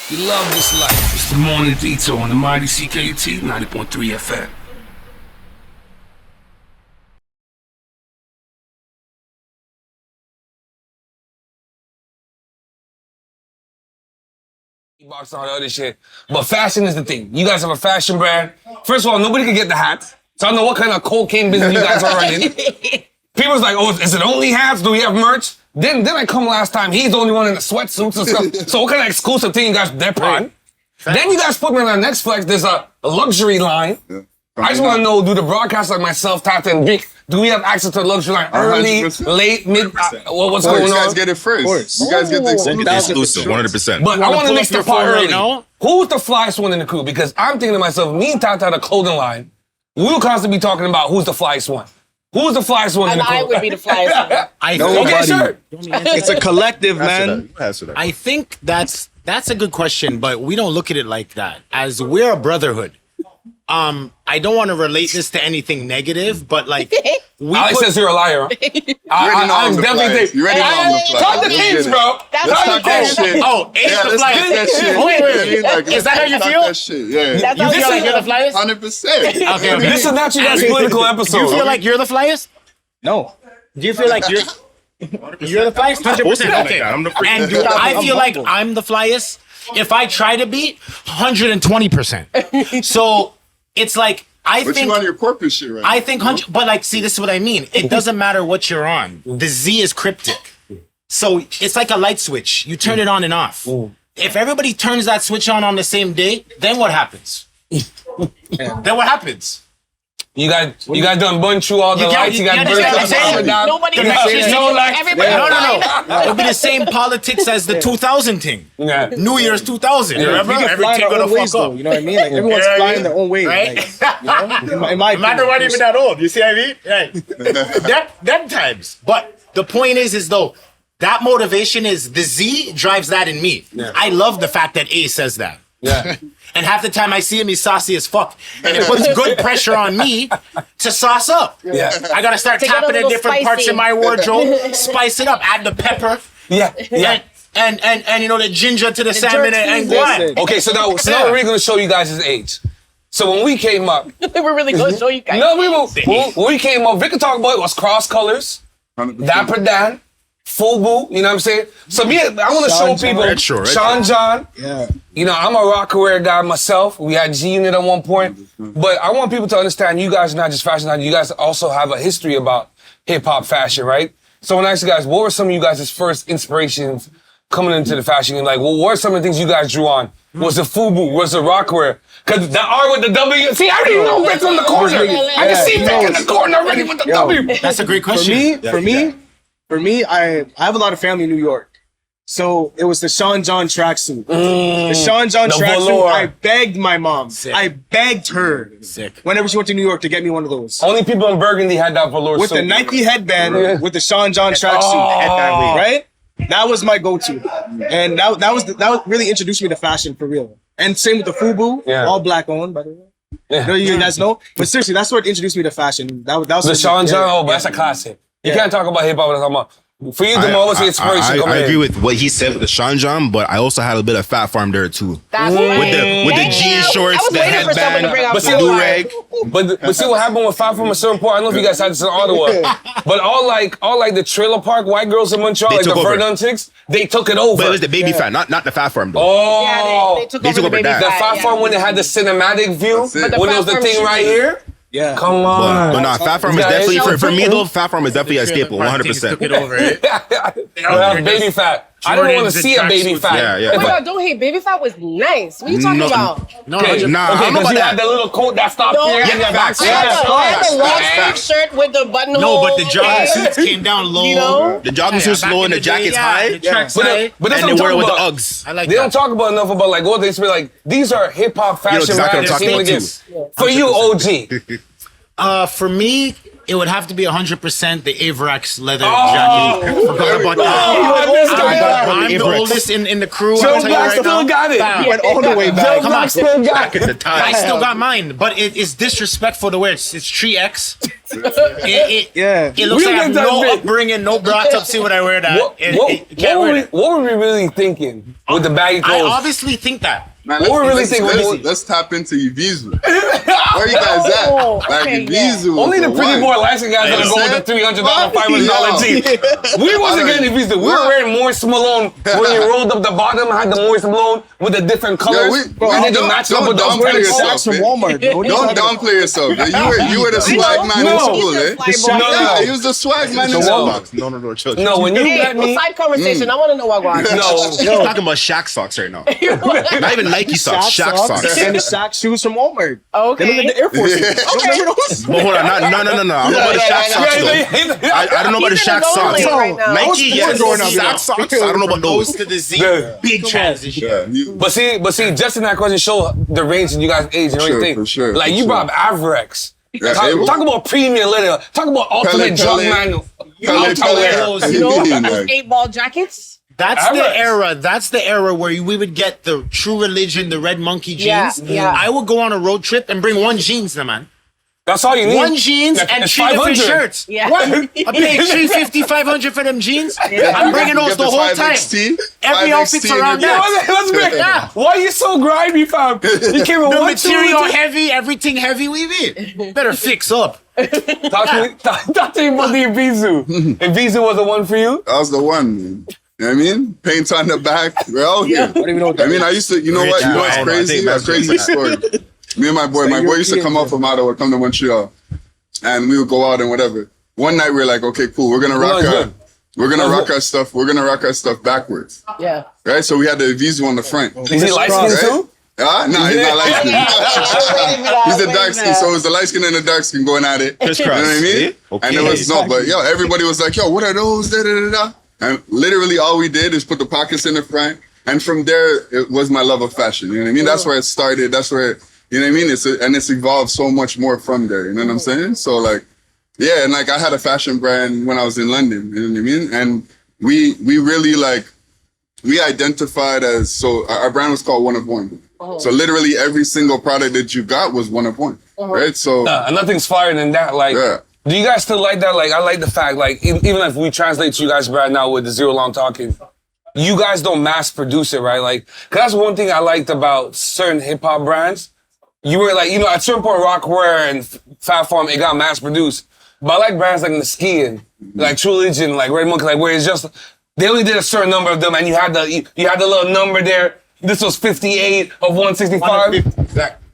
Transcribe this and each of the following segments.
You love this life. It's the Morning Detour on the mighty CKUT 90.3 FM. Box and all the other shit. But fashion is the thing. You guys have a fashion brand. First of all, nobody can get the hat. So I don't know what kind of cocaine business you guys are running. People's like, oh, is it only hats? Do we have merch? Then I come last time. He's the only one in the sweatsuits and stuff. So what kind of exclusive thing you guys dip on? Then you guys put me on our next flex. There's a luxury line. Yeah. I just want to know, do the broadcast like myself, Tata and Vic, do we have access to the luxury line early, 100%. Late, mid? What's going on? You guys get it first. You guys get the exclusive, 100%. But I want to mix the part early. Right, who's the flyest one in the crew? Because I'm thinking to myself, me and Tata had a clothing line. We'll constantly be talking about who's the flyest one. Who's the flyest one in the crew? I would be the flyest one. Okay, sure. It's a collective, man. I think that's a good question, but we don't look at it like that. As we're a brotherhood. I don't want to relate this to anything negative, but like Alex says you're a liar. I'm definitely you ready on the fly. Talk the kids, bro. That's talk that shit. Oh, Ace the flyest. Wait. Is that how you feel? Yeah. You feel like you're the flyest? 100%. Okay. This is not your guys' political episode. Do you feel like you're the flyest? No. Do you feel like you're the flyest? 100%. Okay. And do I feel like I'm the flyest? If I try to be, 120%. So it's like But you on your corporate shit right I think 100, but like, see, this is what I mean. It doesn't matter what you're on. The Z is cryptic. So it's like a light switch. You turn it on and off. If everybody turns that switch on the same day, then what happens? Then what happens? You guys done bun through all the lights. You got burnt down. Nobody No, Everybody. it'll be the same politics as the 2000 thing. Yeah. New Year's 2000. Yeah. Remember? Everything gonna fuck up. You know what I mean? Like everyone's flying their own way. Right? Like, you know? In my I'm not opinion, even that old. You see what I mean? Right. Them times. But the point is though, that motivation is the Z drives that in me. Yeah. I love the fact that A says that. Yeah. And half the time I see him, he's saucy as fuck. And it puts good pressure on me to sauce up. Yeah. I gotta start To tapping in different spicy. parts in my wardrobe, spice it up, add the pepper. Yeah. And you know, the ginger to the salmon and guan. Okay, so now we're really gonna show you guys his age. So when we came up, We're really going to show you guys. no, when we came up, Vic could talk about it was cross colors, 100%. Dapper Dan, FUBU, you know what I'm saying? So me, I want to show people Sean John. Yeah. You know, I'm a rock wear guy myself. We had G-Unit at one point. But I want people to understand you guys are not just fashion designers. You guys also have a history about hip-hop fashion, right? So when I ask you guys, what were some of you guys' first inspirations coming into the fashion game? Like, what were some of the things you guys drew on? Was it FUBU? Was it rock wear? Because the R with the W. See, I already know Vic from the corner. I can see Vic in the corner already with the W. That's a great question. For me, I have a lot of family in New York. So it was the Sean John tracksuit. The Sean John tracksuit, I begged my mom. Sick. I begged her. Sick. Whenever she went to New York to get me one of those. Only people in Burgundy had that velour With suit. the Nike headband, with the Sean John tracksuit. Right? That was my go-to. And that really introduced me to fashion for real. And same with the FUBU, all black owned, by the way. Yeah. You guys know? But seriously, that's what introduced me to fashion. That was the Sean John, but that's a classic. You can't talk about hip-hop without talking about. For you, Daemar, what's the inspiration? I agree with what he said with the Sean John, but I also had a bit of Fat Farm there too. That's With the jean shorts, the headband, the do-rag. But see what happened with Fat Farm at certain point? I don't know if you guys had this in Ottawa, but all like the trailer park white girls in Montreal, like the Verdun chicks, they took it over. But it was the baby fat, not the Fat Farm though. Oh, yeah, they took over the baby that. The Fat Farm when they had the cinematic view, when it was the thing right here. Yeah. Come on. But nah, Fat Farm is definitely, for me though, Fat Farm is definitely a staple, 100%. Took it over. Baby fat. I don't want to see a baby fat. Yeah. Oh my God, don't hate. Baby fat was nice. What are you talking about? No, I don't know about you that. had the little coat that stopped here. I had the long sleeve shirt with the buttonhole. No, but the jogging suits came down low. You know? The jogging suits low and the jacket's high. But that's and what they I'm wear it with the talking about. Uggs. I like They that. don't talk about enough about like what they say. Like these are hip hop fashion exactly brands. what I'm talking about, For you, OG. For me, it would have to be 100% the Avrex leather jacket. Forgot about that. I'm the oldest in the crew. Joe Black still got it. He went all the way back. Still got it. I still got mine, but it is disrespectful to wear. It's 3X. It looks We like I get have that no big. upbringing, no brought up. See what I wear that. What were we really thinking with the baggy I clothes? obviously think that. Man, What we really think let's tap into Ibizu. Where you guys at? Like okay, Ibizu. Only the pretty boy one. license guys gonna go with the $300, $500 Yo. jeans. We wasn't getting Ibizu. We were wearing Maurice Malone when you rolled up the bottom, had the Maurice Malone with the different colors. Bro, and then you matched up with those downplay pretty yourself, socks. man. Walmart, bro. Don't downplay yourself. You were the swag man in school, eh? Yeah, he was the swag man in school. No, chill. No, when you Hey, met me, side conversation. I want to know what going on. no. She's talking about Shaq socks right now. Not even Nike socks, Shaq socks. And the Shaq shoes from Walmart. Okay. They look like the Air Force. You remember those? But hold on, no. I don't know about the Shaq socks though. I don't know about the He's in Shaq his own socks. lane right now. Nike, yes. growing up, Shaq socks, I don't know about Goes those. to the Z. Yeah. Big transition. Yeah, But see, just in that question show the range in you guys' age and For sure, everything. for sure, Like for you sure. brought Avrex. Yeah, Talk about premium leather. Talk about ultimate junk man. Color. You know, Like, those 8-ball jackets? That's Avrex. the era. That's the era where we would get the True Religion, the Red Monkey jeans. Yeah. I would go on a road trip and bring one jeans, man. That's all you need. One jeans and It's 3 different 500. shirts. Yeah. What? I paid $350, $500 for them jeans. I'm bringing those Get the whole time. 5XT, Every 5XT outfit's around in Yeah, that. let's break. Yeah. Why are you so grimy, fam? You came in The one material heavy, everything heavy we mean. Better fix up. Talk to me about the Ibizu. Ibizu was the one for you? That was the one, man. You know what I mean? Paint on the back. We're out here. I don't even know what that I mean, I used to, you know what? You know what's Yeah, I crazy? think That's that's crazy story. Me and my boy used to come out from Ottawa, come to Montreal, and we would go out and whatever. One night we were like, okay, cool, we're gonna rock our stuff. We're gonna rock our stuff backwards, Yeah. right? So we had the Ibizu on the front. Is he light skinned Right? too? Nah, he's not light skin. He's a dark skin, so it was the light skin and the dark skin going at it. Crisscross. You know what I mean? See? Okay. And it was but yo, everybody was like, yo, what are those? Da, da, da, da. And literally all we did is put the pockets in the front. And from there, it was my love of fashion. You know what I mean? That's where it started. That's where, you know what I mean? It's evolved so much more from there. You know what I'm saying? So like, yeah, and like I had a fashion brand when I was in London. You know what I mean? And we really like, we identified as, so our brand was called One of One. So literally every single product that you got was one of one, right? So Nothing's fire than that. Like, yeah. do you guys still like that? Like, I like the fact, like, even if we translate to you guys right now with the ZeroLongTalking, you guys don't mass produce it, right? Like, cause that's one thing I liked about certain hip hop brands. You were like, you know, at certain point, Rockwear and Fat Farm, it got mass produced. But I like brands like Skiing, like True Religion, like Red Monkey, like where it's just, they only did a certain number of them and you had the little number there. This was 58 of 165. Exactly.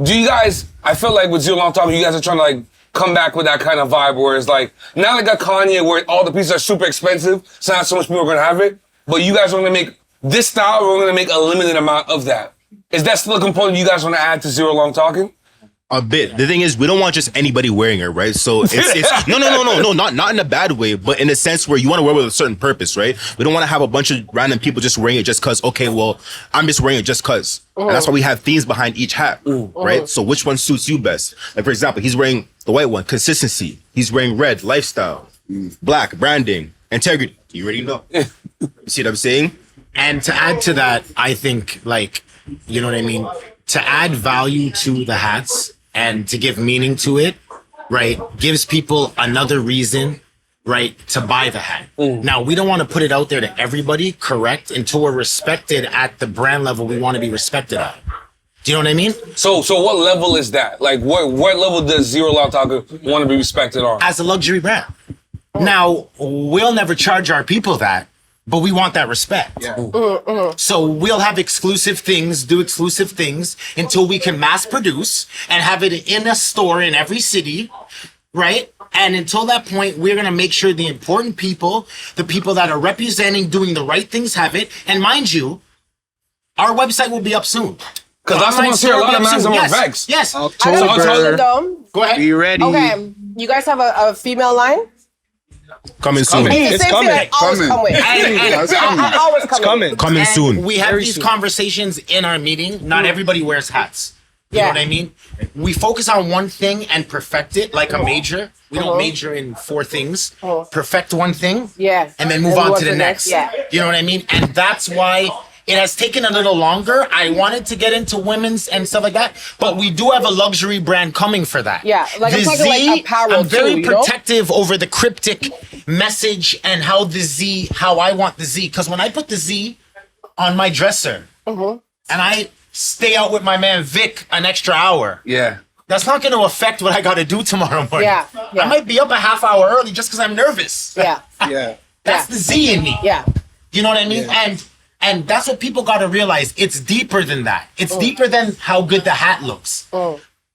Do you guys, I feel like with ZeroLongTalking, you guys are trying to like come back with that kind of vibe where it's like, not like a Kanye where all the pieces are super expensive, so not so much people are gonna have it, but you guys are gonna make this style, we're gonna make a limited amount of that. Is that still a component you guys wanna add to ZeroLongTalking? A bit. The thing is, we don't want just anybody wearing it, right? So it's no, not in a bad way, but in a sense where you want to wear it with a certain purpose, right? We don't want to have a bunch of random people just wearing it just cause, okay, well, I'm just wearing it just cause. And that's why we have themes behind each hat, right? So which one suits you best? Like, for example, he's wearing the white one, consistency. He's wearing red, lifestyle. Black, branding, integrity. You already know. You see what I'm saying? And to add to that, I think, like, you know what I mean? To add value to the hats and to give meaning to it, right, gives people another reason, right, to buy the hat. Now, we don't want to put it out there to everybody, correct, until we're respected at the brand level we want to be respected at. Do you know what I mean? So what level is that? Like, what level does ZeroLongTalking want to be respected on? As a luxury brand. Now, we'll never charge our people that, but we want that respect. Yeah. So we'll have exclusive things, do exclusive things until we can mass produce and have it in a store in every city, right? And until that point, we're going to make sure the important people, the people that are representing, doing the right things have it. And mind you, our website will be up soon. Because that's what I see a lot of mans on yes. Vex. Yes. I got a question, though. Go ahead. Be ready. Okay, you guys have a female line? Coming soon. It's the It's same coming. thing I always come with. I always come with. Coming And soon. we have Very these soon. conversations in our meeting. Not everybody wears hats. You know Yeah. what I mean? We focus on one thing and perfect it like a major. We don't major in 4 things. Perfect one thing. Yeah. And then move And on move to the next. Yeah. You know what I mean? And that's why It has taken a little longer. I wanted to get into women's and stuff like that, but we do have a luxury brand coming for that. Yeah, like I'm talking like apparel I'm very too, you know? protective over the cryptic message and how I want the Z. Because when I put the Z on my dresser and I stay out with my man Vic an extra hour, that's not going to affect what I got to do tomorrow morning. Yeah. I might be up a half hour early just because I'm nervous. Yeah. Yeah. That's the Z in me. Yeah. You know what I mean? And that's what people got to realize. It's deeper than that. It's deeper than how good the hat looks.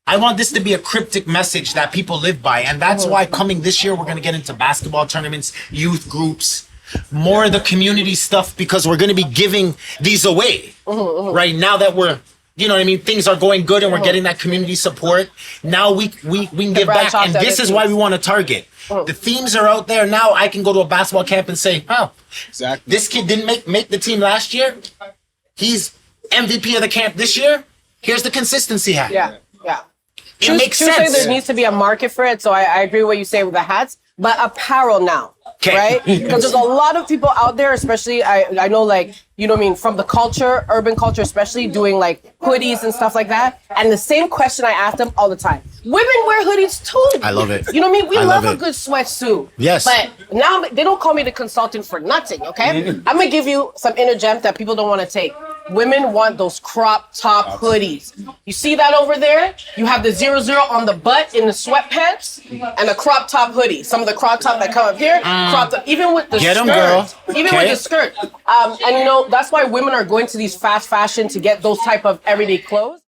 I want this to be a cryptic message that people live by. And that's why coming this year, we're going to get into basketball tournaments, youth groups, more of the community stuff, because we're going to be giving these away right now that we're, you know what I mean? Things are going good and we're getting that community support. Now we can give back. And this is why we want to target. The themes are out there now. I can go to a basketball camp and say, oh, Exactly. this kid didn't make the team last year. He's MVP of the camp this year. Here's the consistency hat. Yeah. It makes Say sense. there needs to be a market for it. So I agree with what you say with the hats, but apparel now. Right? Because there's a lot of people out there, especially I know, like, you know what I mean, from the culture, urban culture especially, doing like hoodies and stuff like that. And the same question I ask them all the time. Women wear hoodies too. I love it. You know what I mean? We I love love a it. good sweatsuit. Yes. But now they don't call me the consultant for nothing, okay? I'm gonna give you some inner gems that people don't want to take. Women want those crop top hoodies. You see that over there? You have the 00 on the butt in the sweatpants and a crop top hoodie. Some of the crop top that come up here, crop top, even with the Get 'em, skirt. girl. Even with the skirt. And you know, that's why women are going to these fast fashion to get those type of everyday clothes.